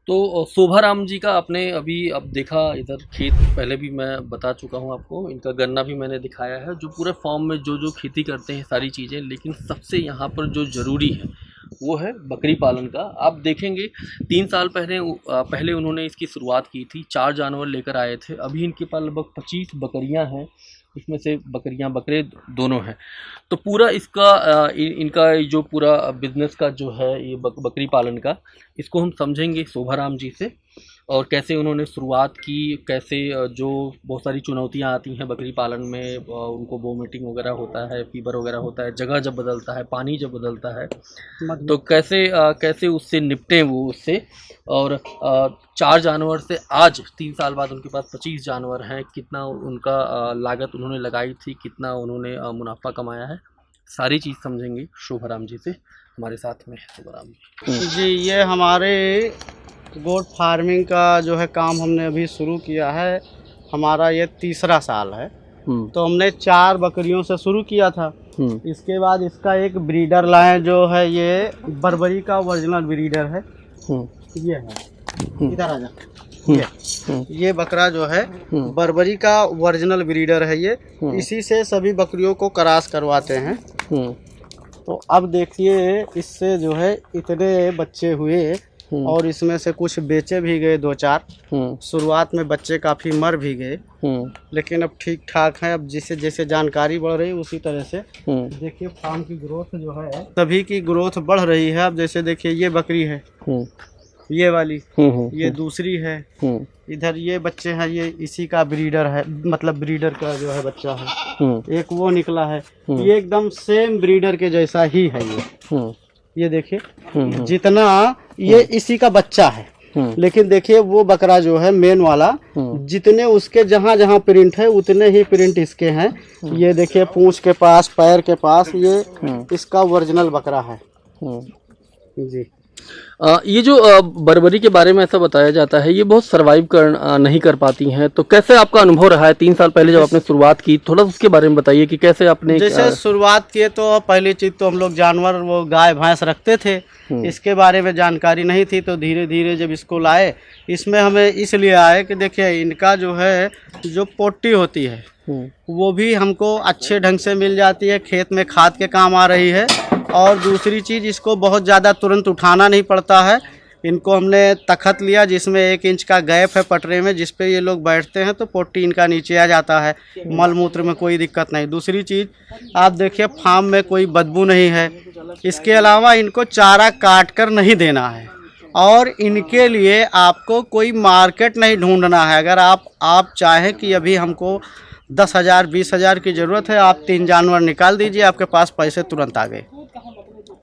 तो शोभाराम जी का आपने अभी अब देखा इधर खेत, पहले भी मैं बता चुका हूँ आपको, इनका गन्ना भी मैंने दिखाया है, जो पूरे फॉर्म में जो जो खेती करते हैं सारी चीज़ें। लेकिन सबसे यहाँ पर जो ज़रूरी है वो है बकरी पालन का। आप देखेंगे 3 साल पहले उन्होंने इसकी शुरुआत की थी, 4 जानवर लेकर आए थे। अभी इनके पास लगभग 25 बकरियाँ हैं, इसमें से बकरियां बकरे दोनों हैं। तो पूरा इसका इनका जो पूरा बिजनेस का जो है ये बकरी पालन का, इसको हम समझेंगे शोभाराम जी से, और कैसे उन्होंने शुरुआत की, कैसे जो बहुत सारी चुनौतियां आती हैं बकरी पालन में, उनको वोमिटिंग वगैरह होता है, फीवर वगैरह होता है, जगह जब बदलता है, पानी जब बदलता है, तो कैसे उससे निपटें वो उससे। और 4 जानवर से आज 3 साल बाद उनके पास 25 जानवर हैं। कितना उनका लागत उन्होंने लगाई थी, कितना उन्होंने मुनाफा कमाया है, सारी चीज़ समझेंगे शोभाराम जी से। हमारे साथ में शोभाराम जी। जी, ये हमारे गोट फार्मिंग का जो है काम हमने अभी शुरू किया है। हमारा ये 3रा साल है। तो हमने 4 बकरियों से शुरू किया था। इसके बाद इसका एक ब्रीडर लाए, जो है ये बर्बरी का ओरिजिनल ब्रीडर है। ये है, इधर आ जा। ये बकरा जो है बर्बरी का ओरिजिनल ब्रीडर है। ये इसी से सभी बकरियों को क्रॉस करवाते हैं। तो अब देखिए, इससे जो है इतने बच्चे हुए और इसमें से कुछ बेचे भी गए 2-4। शुरुआत में बच्चे काफ़ी मर भी गए, लेकिन अब ठीक ठाक है। अब जैसे जैसे जानकारी बढ़ रही है उसी तरह से देखिए फार्म की ग्रोथ जो है, सभी की ग्रोथ बढ़ रही है। अब जैसे देखिए ये बकरी है, ये वाली, ये दूसरी है, इधर ये बच्चे हैं, ये इसी का ब्रीडर है, मतलब ब्रीडर का जो है बच्चा है। एक वो निकला है, ये एकदम सेम ब्रीडर के जैसा ही है। ये देखिए जितना ये इसी का बच्चा है, लेकिन देखिए वो बकरा जो है मेन वाला, जितने उसके जहाँ जहाँ प्रिंट है उतने ही प्रिंट इसके हैं। ये देखिए पूंछ के पास, पैर के पास, ये इसका ओरिजिनल बकरा है जी। ये जो बर्बरी के बारे में ऐसा बताया जाता है, ये बहुत सरवाइव नहीं कर पाती हैं, तो कैसे आपका अनुभव रहा है 3 साल पहले जब आपने शुरुआत की? थोड़ा उसके बारे में बताइए कि कैसे आपने जैसे शुरुआत किए। तो पहली चीज़ तो हम लोग जानवर वो गाय भैंस रखते थे, इसके बारे में जानकारी नहीं थी। तो धीरे धीरे जब इसको लाए, इसमें हमें इसलिए आए कि देखिए इनका जो है जो पोटी होती है वो भी हमको अच्छे ढंग से मिल जाती है, खेत में खाद के काम आ रही है। और दूसरी चीज़, इसको बहुत ज़्यादा तुरंत उठाना नहीं पड़ता है। इनको हमने तखत लिया जिसमें 1 इंच का गैप है पटरे में, जिस पे ये लोग बैठते हैं तो पोटी इनका नीचे आ जाता है। मल मूत्र में कोई दिक्कत नहीं। दूसरी चीज़ आप देखिए, फार्म में कोई बदबू नहीं है। इसके अलावा इनको चारा काट कर नहीं देना है, और इनके लिए आपको कोई मार्केट नहीं ढूंढना है। अगर आप चाहें कि अभी हमको 10,000 20,000 की ज़रूरत है, आप 3 जानवर निकाल दीजिए, आपके पास पैसे तुरंत आ गए,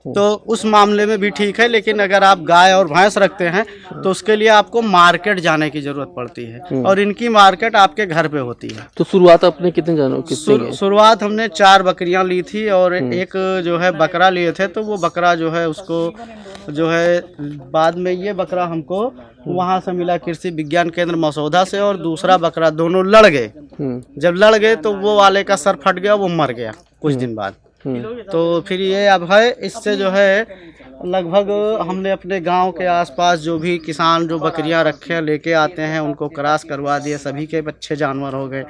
तो उस मामले में भी ठीक है। लेकिन अगर आप गाय और भैंस रखते हैं तो उसके लिए आपको मार्केट जाने की ज़रूरत पड़ती है, और इनकी मार्केट आपके घर पे होती है। तो शुरुआत आपने कितने जानवर शुरुआत हमने 4 बकरियां ली थी और एक जो है बकरा लिए थे। तो वो बकरा जो है उसको जो है बाद में ये बकरा हमको वहाँ से मिला, कृषि विज्ञान केंद्र मसौदा से, और दूसरा बकरा, दोनों लड़ गए। जब लड़ गए तो वो वाले का सर फट गया, वो मर गया कुछ दिन बाद। तो फिर ये अब है, इससे जो है लगभग हमने अपने गांव के आसपास जो भी किसान जो बकरियां रखे लेके आते हैं उनको क्रॉस करवा दिए, सभी के अच्छे जानवर हो गए।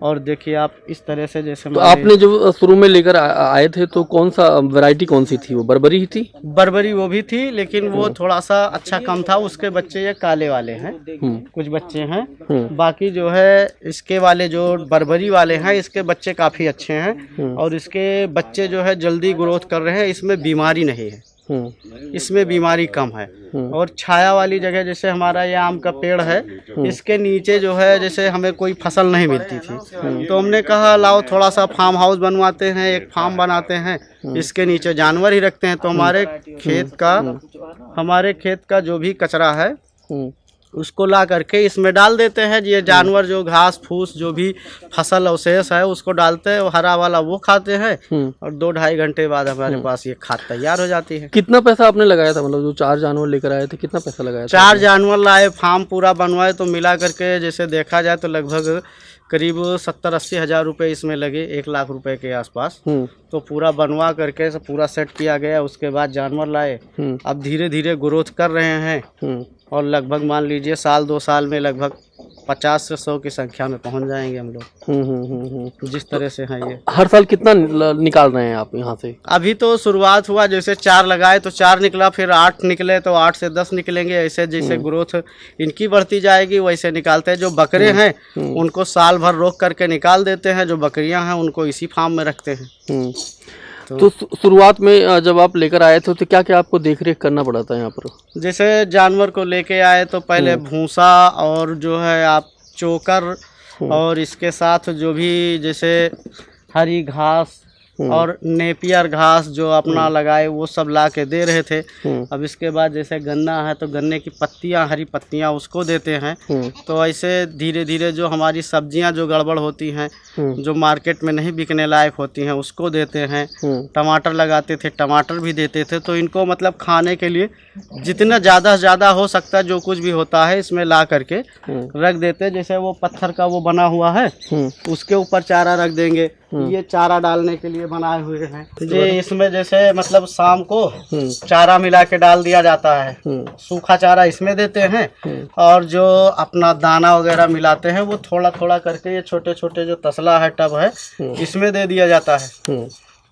और देखिए आप इस तरह से, जैसे तो आपने जो शुरू में लेकर आए थे तो कौन सा वैरायटी कौन सी थी? वो बर्बरी ही थी? बर्बरी वो भी थी, लेकिन वो थोड़ा सा अच्छा कम था। उसके बच्चे ये काले वाले हैं, कुछ बच्चे हैं। बाकी जो है इसके वाले जो बर्बरी वाले हैं, इसके बच्चे काफ़ी अच्छे हैं, और इसके बच्चे जो है जल्दी ग्रोथ कर रहे हैं। इसमें बीमारी नहीं है, इसमें बीमारी कम है। और छाया वाली जगह, जैसे हमारा ये आम का पेड़ है, इसके नीचे जो है जैसे हमें कोई फसल नहीं मिलती थी, तो हमने कहा लाओ थोड़ा सा फार्म हाउस बनवाते हैं, एक फार्म बनाते हैं, इसके नीचे जानवर ही रखते हैं। तो हमारे खेत का जो भी कचरा है उसको ला करके इसमें डाल देते हैं। ये जानवर जो घास फूस जो भी फसल अवशेष है उसको डालते हैं, हरा वाला वो खाते हैं, और 2-2.5 घंटे बाद हमारे पास ये खाद तैयार हो जाती है। कितना पैसा आपने लगाया था? मतलब जो 4 जानवर लेकर आए थे, कितना पैसा लगाया था? 4 जानवर लाए, फार्म पूरा बनवाए, तो मिला करके जैसे देखा जाए तो लगभग करीब 70-80 हज़ार रुपये इसमें लगे, 1 लाख रुपए के आसपास। तो पूरा बनवा करके पूरा सेट किया गया, उसके बाद जानवर लाए। अब धीरे धीरे ग्रोथ कर रहे हैं और लगभग मान लीजिए 1-2 साल में लगभग 50 से 100 की संख्या में पहुंच जाएंगे हम लोग। जिस तरह से हैं ये। हर साल कितना निकाल रहे हैं आप यहाँ से? अभी तो शुरुआत हुआ, जैसे 4 लगाए तो 4 निकला, फिर 8 निकले तो 8 से 10 निकलेंगे। ऐसे जैसे ग्रोथ इनकी बढ़ती जाएगी वैसे निकालते हैं। जो बकरे हैं उनको साल भर रोक करके निकाल देते हैं, जो बकरियां हैं उनको इसी फार्म में रखते हैं। तो शुरुआत में जब आप लेकर आए थे तो क्या क्या आपको देख रेख करना पड़ा था यहाँ पर? जैसे जानवर को लेके आए तो पहले भूसा और जो है आप चोकर और इसके साथ जो भी जैसे हरी घास और नेपियर घास जो अपना लगाए वो सब ला के दे रहे थे। अब इसके बाद जैसे गन्ना है तो गन्ने की पत्तियां, हरी पत्तियां उसको देते हैं। तो ऐसे धीरे धीरे जो हमारी सब्जियां जो गड़बड़ होती हैं, जो मार्केट में नहीं बिकने लायक होती हैं, उसको देते हैं। टमाटर लगाते थे, टमाटर भी देते थे। तो इनको मतलब खाने के लिए जितना ज़्यादा से ज़्यादा हो सकता है जो कुछ भी होता है इसमें ला करके रख देते। जैसे वो पत्थर का वो बना हुआ है उसके ऊपर चारा रख देंगे। ये चारा डालने के लिए बनाए हुए हैं जी। इसमें जैसे मतलब शाम को चारा मिला के डाल दिया जाता है, सूखा चारा इसमें देते हैं और जो अपना दाना वगैरह मिलाते हैं वो थोड़ा थोड़ा करके ये छोटे छोटे जो तसला है, टब है, इसमें दे दिया जाता है।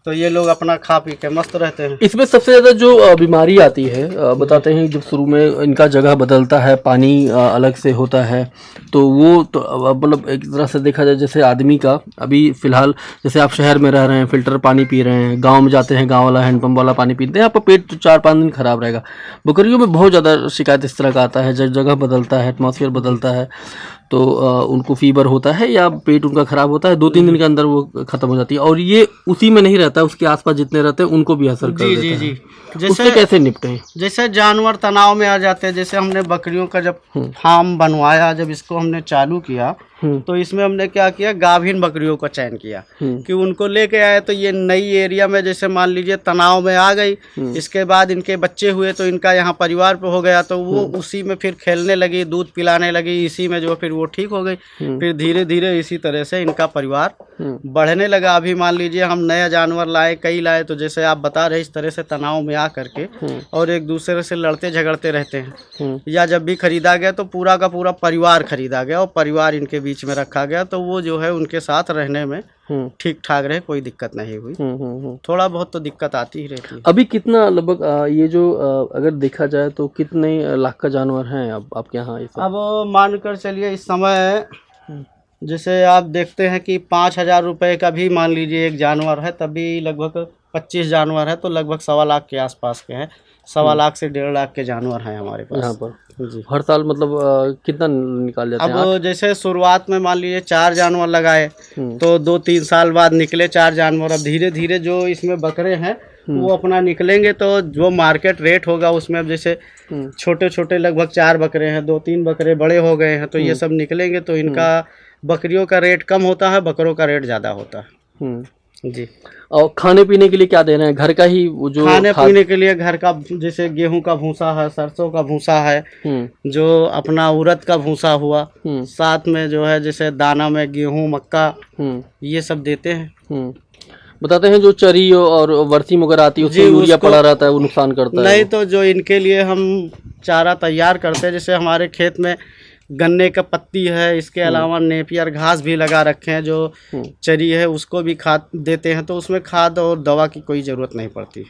तो ये लोग अपना खा पी के मस्त रहते हैं। इसमें सबसे ज़्यादा जो बीमारी आती है बताते हैं जब शुरू में इनका जगह बदलता है, पानी अलग से होता है, तो वो तो मतलब एक तरह से देखा जाए जैसे आदमी का अभी फ़िलहाल जैसे आप शहर में रह रहे हैं, फ़िल्टर पानी पी रहे हैं, गांव में जाते हैं गांव वाला हैंडपम्प वाला पानी पीते हैं, आपका पेट तो 4-5 दिन खराब रहेगा। बकरियों में बहुत ज़्यादा शिकायत इस तरह का आता है, जब जगह बदलता है, एटमॉस्फेयर बदलता है तो उनको फीवर होता है या पेट उनका ख़राब होता है, 2-3 दिन के अंदर वो ख़त्म हो जाती है। और ये उसी में नहीं रहता, उसके आसपास जितने रहते हैं उनको भी असर कर देता है। जैसे उससे कैसे निपटें? जैसे जानवर तनाव में आ जाते हैं। जैसे हमने बकरियों का जब फार्म बनवाया, जब इसको हमने चालू किया तो इसमें हमने क्या किया, गाभिन बकरियों का चयन किया कि उनको लेके आए। तो ये नई एरिया में जैसे मान लीजिए तनाव में आ गई, इसके बाद इनके बच्चे हुए तो इनका यहाँ परिवार पे हो गया, तो वो उसी में फिर खेलने लगी, दूध पिलाने लगी, इसी में जो फिर वो ठीक हो गई। फिर धीरे धीरे इसी तरह से इनका परिवार बढ़ने लगा। अभी मान लीजिए हम नया जानवर लाए, कई लाए, तो जैसे आप बता रहे इस तरह से तनाव में आ करके और एक दूसरे से लड़ते झगड़ते रहते हैं। या जब भी खरीदा गया तो पूरा का पूरा परिवार खरीदा गया और परिवार इनके बीच में रखा गया, तो वो जो है उनके साथ रहने में ठीक ठाक रहे, कोई दिक्कत नहीं हुई। थोड़ा बहुत तो दिक्कत आती ही रहती है। अभी कितना लगभग ये जो अगर देखा जाए तो कितने लाख का जानवर हैं अब आपके यहाँ? अब मानकर चलिए इस समय जैसे आप देखते हैं कि 5,000 रुपये का भी मान लीजिए एक जानवर है, तभी लगभग 25 जानवर है, तो लगभग 1.25 लाख के आसपास के हैं। 1.25 लाख से 1.5 लाख के जानवर हैं हमारे पास यहाँ पर जी। हर साल मतलब कितना निकाल जाते हैं? अब जैसे शुरुआत में मान लीजिए 4 जानवर लगाए तो 2-3 साल बाद निकले 4 जानवर। अब धीरे धीरे जो इसमें बकरे हैं वो अपना निकलेंगे तो जो मार्केट रेट होगा उसमें, अब जैसे छोटे छोटे लगभग 4 बकरे हैं, 2-3 बकरे बड़े हो गए हैं, तो ये सब निकलेंगे तो इनका बकरियों का रेट कम होता है, बकरों का रेट ज़्यादा होता है जी। और खाने पीने के लिए क्या दे रहे हैं? घर का ही वो जो खाने पीने के लिए घर का, जैसे गेहूं का भूसा है, सरसों का भूसा है, जो अपना उड़द का भूसा हुआ, साथ में जो है जैसे दाना में गेहूं, मक्का, ये सब देते हैं। बताते हैं जो चरी और वर्सी वगैरह आती है उसमें यूरिया पड़ा रहता है, वो नुकसान करता है? नहीं, तो जो इनके लिए हम चारा तैयार करते हैं, जैसे हमारे खेत में गन्ने का पत्ती है, इसके अलावा नेपियर घास भी लगा रखे हैं, जो चरी है उसको भी खाद देते हैं, तो उसमें खाद और दवा की कोई ज़रूरत नहीं पड़ती।